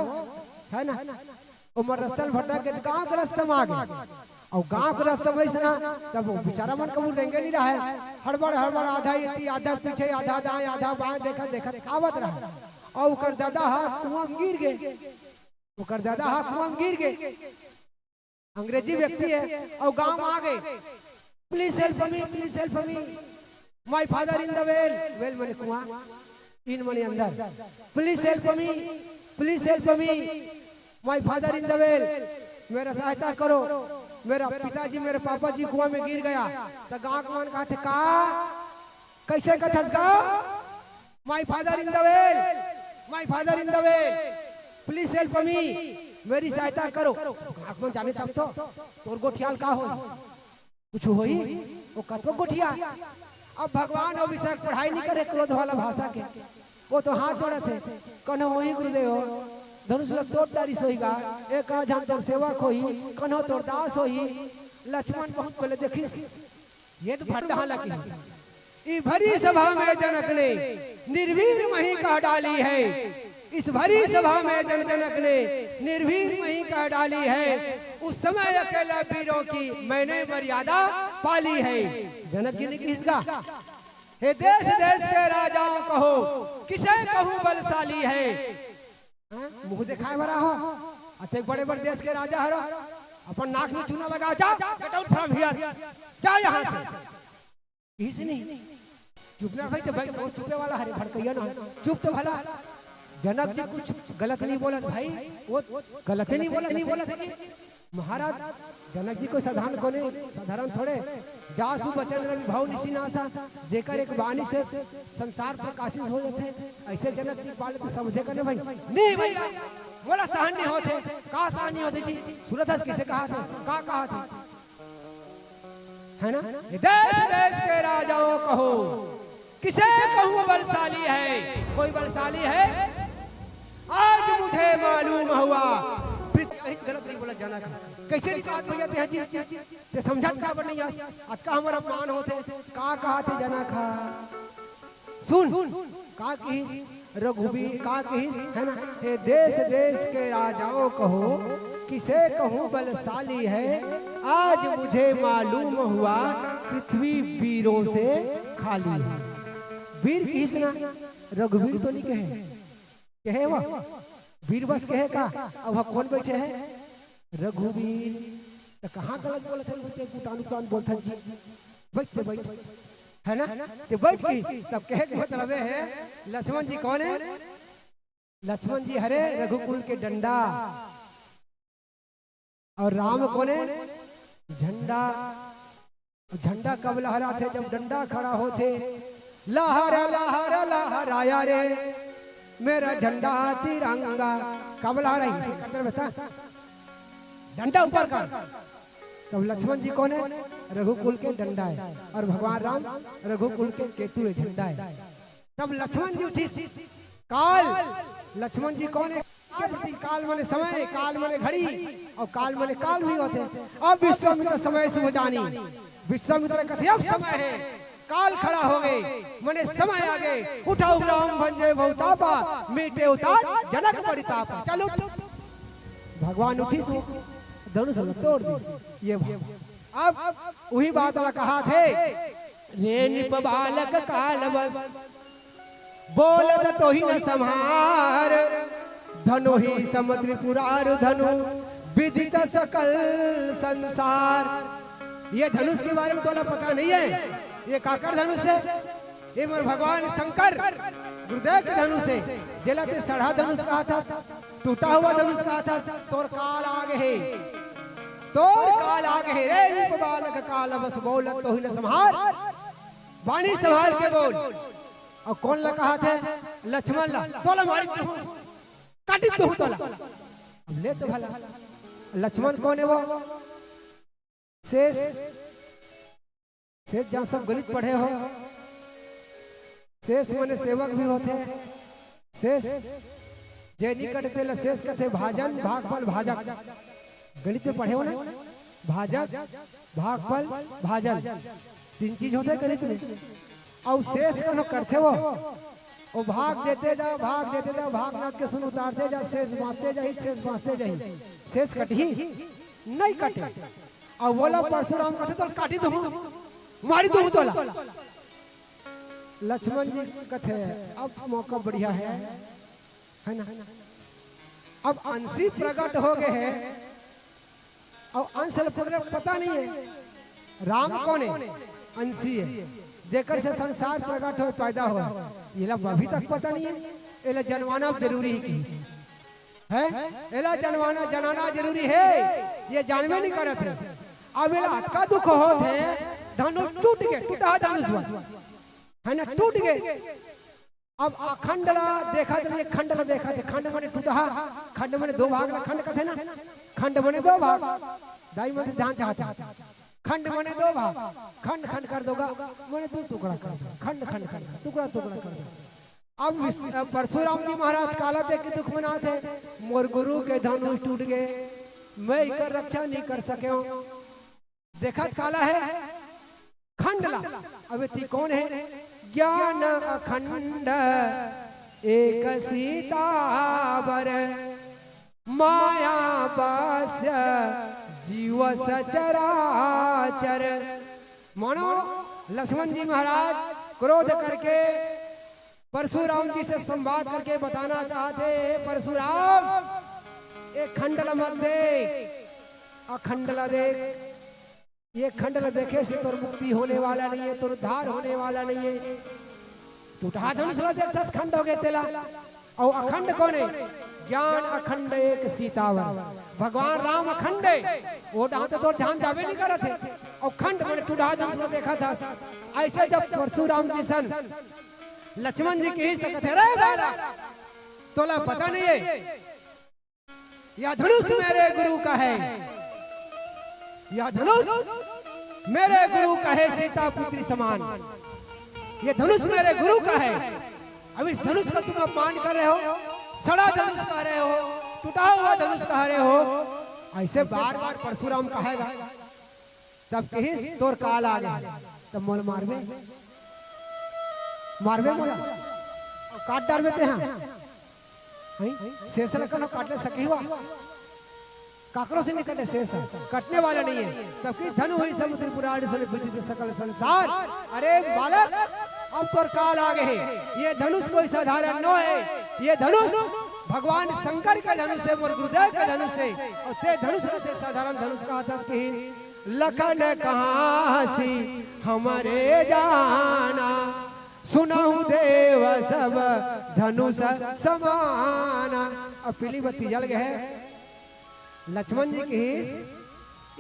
है ना, उमर रस्तल भट्टा के गांव के रास्ते में आ गए। और गांव के रास्ते में ना तब वो बेचारा मन कबूल रहेंगे नहीं रहा है, हड़बड़ हड़बड़ आधा इति आधा पीछे आधा दाएं आधा बाएं देखा देखा आवत रहा। और उकर दादा हाथ कुआं में गिर गए, उकर दादा हाथ कुआं में गिर गए। अंग्रेजी व्यक्ति है और गांव में आ गए, please help me, please help me, my father in the well, well माने कुआं, इन माने अंदर, please help me, please help me, my father in the well, मेरा सहायता करो, मेरा पिताजी मेरे पापा जी कुआं में गिर गया। तो गांव के मन कहा थे का कैसे कथस गा, my father in the well, my father in the well, please help me, मेरी सहायता करो। आत्मा जाने तब तो तोर गोठियाल का हो, कुछ होई वो कतो गोठिया। अब भगवान अभिषेक पढ़ाई नहीं करे क्रोध वाला भाषा के, वो तो हाथ जोड़े थे, कन्हो वही गुरुदेव धनुष तोड़ डारी सोईगा, एक जान तोर सेवक होई, कन्हो तोर दास होई। लक्ष्मण बहुत पहले देखी ये तो फटा लगी। भरी सभा में जनक ने निर्वीर मही कह डाली है, इस भरी सभा में जनक ने निर्वीर मही कह डाली है। उस समय अकेला वीरों की मैंने मर्यादा पाली है। जनक जी ने किसका, हे देश देश के राजाओं कहो, किसे कहूँ बलशाली है। मुंह दिखाए भरा हो, अच्छे बड़े बड़े देश के राजा हरो, अपन नाक में चूना लगा, जाओ गेट आउट फ्रॉम हियर, जाओ यहाँ से। इसी नहीं चुप ना भाई, तो भाई बहुत चुपे वाला हरे भड़कैया ना, चुप तो भला। जनक जी कुछ गलत नहीं बोला भाई, वो गलत ही नहीं बोला था कि महाराज जनक जी को साधारण थोड़े जासु बचन रवि भाव निशी नासा, जेकर एक वाणी से संसार प्रकाशित हो जाते, ऐसे जनक जी पाले तो समझे कर भाई नहीं भाई बोला सहन नहीं होते, का सहन नहीं होते जी, सूरत किसे कहा था, का कहा था, है ना। देश देश के राजाओं कहो, किसे कहूँ बलशाली है, कोई बलशाली है, आज मुझे मालूम हुआ। गलत नहीं बोला जनक, कैसे बात हो जाते हैं जी, ते समझत का बन नहीं आज का हमारा अपमान होते, का कहा थे जनक, सुन का कही रघुबीर का कही है ना। हे देश देश के राजाओं कहो, किसे कहूँ बलशाली है, आज मुझे मालूम हुआ पृथ्वी वीरों से खाली है। वीर किस ना, रघुवीर तो नहीं कहे वो वीर बस कहे का। अब वह कौन बैठे है, रघुवीर, तो कहाँ गलत बोला थे, कुटान बोलता जी, बैठते बैठ है ना, तो बैठ के तब कहे के मतलब है लक्ष्मण जी कौन है, लक्ष्मण जी हरे रघुकुल के डंडा, और राम कौन है झंडा। झंडा कब लहरा थे, जब डंडा खड़ा होते, लहरा लहरा लहराया रे मेरा झंडा तिरंगा, कब लहरा बता, डंडा ऊपर कर। तब लक्ष्मण जी कौन है, रघुकुल के डंडा है, और भगवान राम रघुकुल के केतु है, झंडा है। तब लक्ष्मण जी उठी, काल लक्ष्मण जी कौन है, काल माने समय, काल माने घड़ी, और काल माने काल भी होते। अब विश्वामित्र समय से हो जानी, विश्वामित्र कथे अब समय है, काल खड़ा हो गए, मने समय आ गए, उठाओ राम भंजे बहुतापा, मीटे उतार जनक परिताप। चलो भगवान उठी सो धनुष तोड़ दी। ये अब वही बात कहा थे, रे निप बालक काल बस बोलत तो ही न संहार, धनु ही समुद्र पुरार धनु विदित सकल संसार। ये धनुष के बारे में तो पता नहीं है, ये काकर धनुष है, ये मेरे भगवान शंकर गुरुदेव के धनुष है। जलते सड़ा धनुष कहा था, टूटा हुआ धनुष कहा था, तोर काल आगे है, तोर काल आगे है। रे निप बालक काल बस बोलत तो ही न संहार, वाणी संभाल के बोल। और कौन ला कहा थे, लक्ष्मण ला, तोला मारी तू काटी तू तोला। अब ले तो भला लक्ष्मण कौन है वो, शेष शेष जहाँ सब गणित पढ़े हो, शेष मने सेवक भी होते, शेष जे निकट तेल शेष कथे भाजन भागफल भाजक, गणित में पढ़े हो ना, भाजक भागफल भाजन, तीन चीज होते गणित में। और शेष कनो करते वो भाग देते जाओ, भाग देते जाओ, भागनाथ के सुन उतारते जाओ, शेष बांटते जाए, शेष बांटते जाए, शेष कटी नहीं कटे। और बोला परशुराम कथे तो काटी दो मारी दो तोला। लक्ष्मण जी कथे अब मौका बढ़िया है ना। अब अंशी प्रकट हो गए हैं और अंश पता नहीं है राम कौन है, अंशी है, जेकर से संसार प्रकट हो पैदा हुआ, ये लोग अभी तक पता नहीं है। एला जनवाना जरूरी है, एला जनवाना जनाना जरूरी है, ये जानवे नहीं करत है। अब एला का दुख होत है, धनुष टूट गए, टूटा धनुष है ना, टूट गए। अब अखंडला देखा थे, खंडला देखा थे, खंड मने टूटा, खंड मने दो भाग, खंड कथे ना, खंड मने दो भाग, दाई मन से ध्यान चाहता, खंड मने दो भाग, खंड खंड कर दोगा मैंने दो टुकड़ा कर दो, खंड खंड खंड टुकड़ा टुकड़ा कर दो। अब परशुराम जी महाराज काला देख के दुख मना थे, मोर गुरु के धनुष टूट गए, मैं इकर रक्षा नहीं कर सके हूं। देखा काला है खंडला, अब ती कौन है, ज्ञान अखंड एक सीतावर, माया बास्य जीव सचराचर। मानो लक्ष्मण जी महाराज क्रोध करके परशुराम जी से संवाद करके बताना चाहते, परशुराम एक खंडला मत दे, अखंडला देख, ये खंडला देखे से तोर मुक्ति होने वाला नहीं है, तोर उद्धार होने वाला नहीं है। टूटा धनुष देख खंड हो गए तेला। और अखंड कौन है, ज्ञान अखंड एक सीतावर, भगवान राम अखंड है, वो तो ध्यान जावे नहीं कर थे। और खंड मैंने टूटा धनुष देखा था। ऐसे जब परशुराम जी सन लक्ष्मण जी की ही सकत है, रे बाला तोला पता नहीं है, यह धनुष मेरे गुरु का है, यह धनुष मेरे गुरु का है, सीता पुत्री समान, ये धनुष मेरे गुरु का है। अब इस धनुष का तुम अपमान कर रहे हो, सड़ा धनुष कह रहे हो, टूटा हुआ धनुष कह रहे हो, ऐसे बार बार परशुराम कहेगा, तब कहीं तोर काल आ गया, तब मोल मारवे मारवे मोला काट डाल देते हैं, शेष रखना काटने सके हुआ काकरों से नहीं कटे, शेष कटने वाला नहीं है। तब की धनु हुई समुद्र पुराण सकल संसार। अरे बालक अब तोर काल आ गए, ये धनुष कोई साधारण न है, ये धनुष भगवान शंकर का धनुष है, मोर गुरुदेव का धनुष है। और ते धनुष से साधारण धनुष का था कि लखन कहाँ सी हमारे जाना, सुनाऊं देव सब धनुष समाना। अब पीली बत्ती जल गए, लक्ष्मण जी की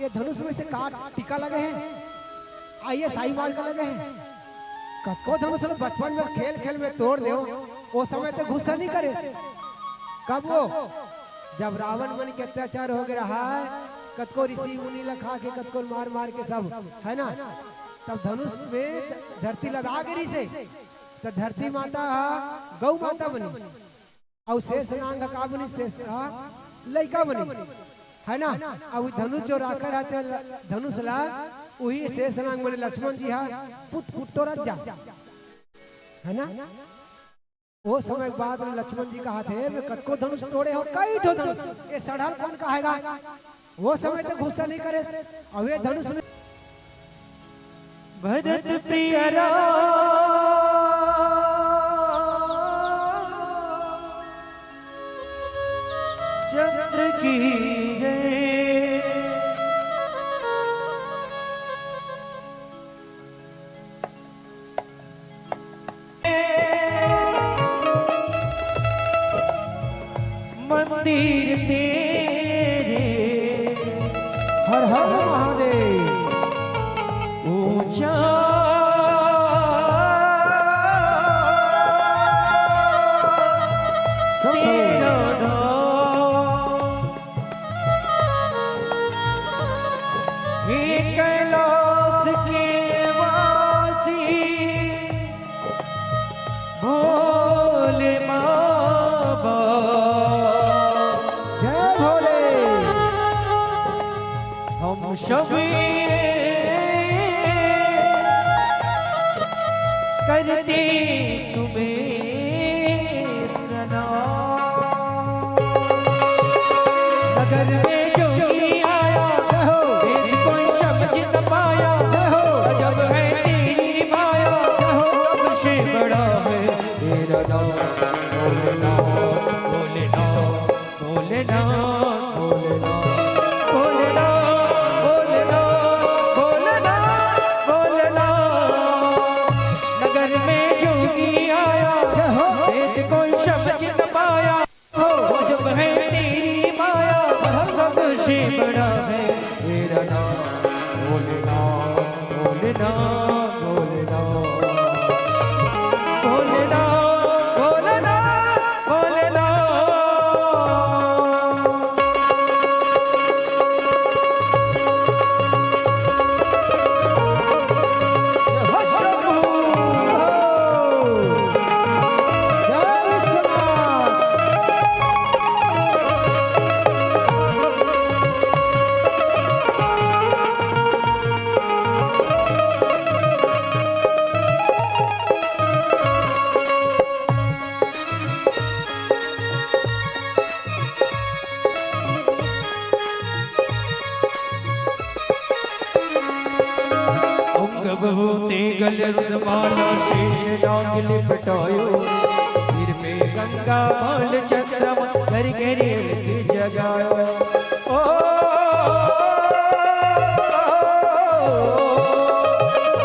ये धनुष में से काट टीका लगे हैं, आइए साईबाल का लगे हैं। कको धनुष बचपन में खेल खेल में तोड़ दो, वो समय तो गुस्सा नहीं करे। कब वो जब रावण मन के अत्याचार हो गया है, कतको ऋषि मुनि लखा के कतको मार मार के सब है ना, तब धनुष में धरती लगा गिरी से, तो धरती माता गौ माता बनी, और शेष नांग का बनी, शेष लड़का बनी है ना। अब धनुष जो राकर आते धनुष ला वही शेष नाग मैंने लक्ष्मण जी हा पुट पुट्टो रज्जा है ना। वो समय बाद में लक्ष्मण जी कहा थे मैं कटको धनुष तोड़े हो कई ठो धनुष ये सड़ल कौन कहेगा। वो समय तो गुस्सा नहीं करे अब ये धनुष में भरत प्रिय चंद्र की जय। मंदिर तेरे हर हर महादेव ऊंचा तेरा धाम, हे कैलाश के वासी भोले बाबा। जय भोले। हम सभी करते तुम्हें प्रणाम। नगर में जोगी आया फिर कोई समझ न पाया जब है तेरी माया सबसे बड़ा है तेरा नाम। भोलेनाथ भोलेनाथ भोलेनाथ भोलेनाथ भोलेनाथ भोलेनाथ भोलेनाथ। नगर में जोगी आया वेद कोई समझ न पाया जब है तेरी माया सबसे बड़ा है तेरा नाम। भोलेनाथ भोलेनाथ भोलेनाथ भोलेनाथ भोलेनाथ भोलेनाथ। जय विश्वनाथ। अंग बहुते गल माला शेष नाग लिपटायो सिर में गंगा माल चंद्रमा घर घेरे के जगायो। ओ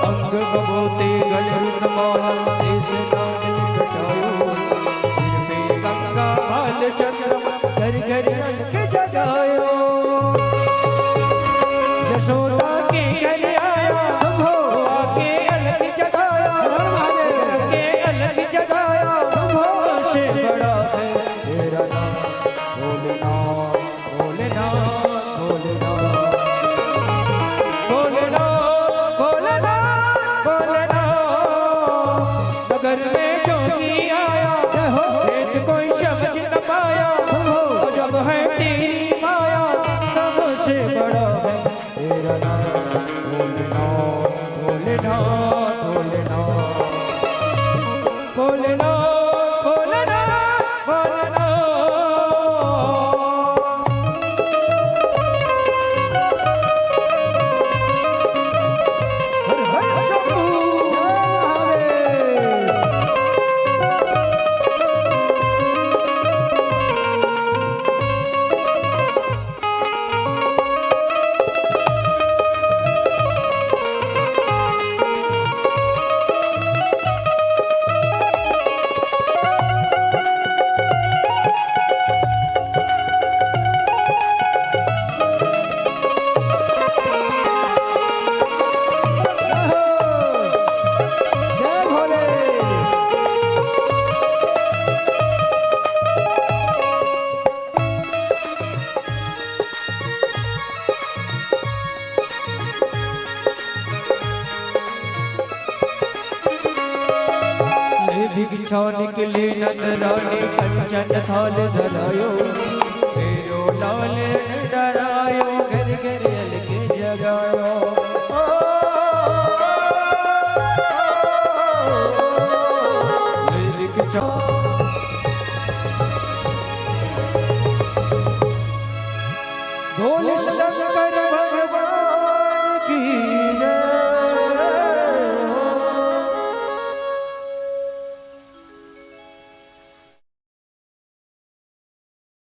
अंग बहुते गल माला शेष नाग लिपटायो सिर में गंगा माल चंद्रमा घर घेरे के जगायो। यशोदा के घर आया शंभो आके अलग जगाया के अलग जगाया सबसे बड़ा है तेरा नाम। भोलेनाथ भोलेनाथ भोलेनाथ भोलेनाथ भोलेनाथ भोलेनाथ। नगर में जोगी आया वेद कोई समझ न पाया जब है तेरी माया सबसे बड़ा है तेरा नाम। भोलेनाथ भोलेनाथ भोलेनाथ भोलेनाथ भोलेनाथ भोलेनाथ। हर हर शंभू। जय महादेव। जय भोले। भिक्षा निकले नजराने कंचन थाल धरायो मेरो लाल डरायो घर घर अलग जगायो।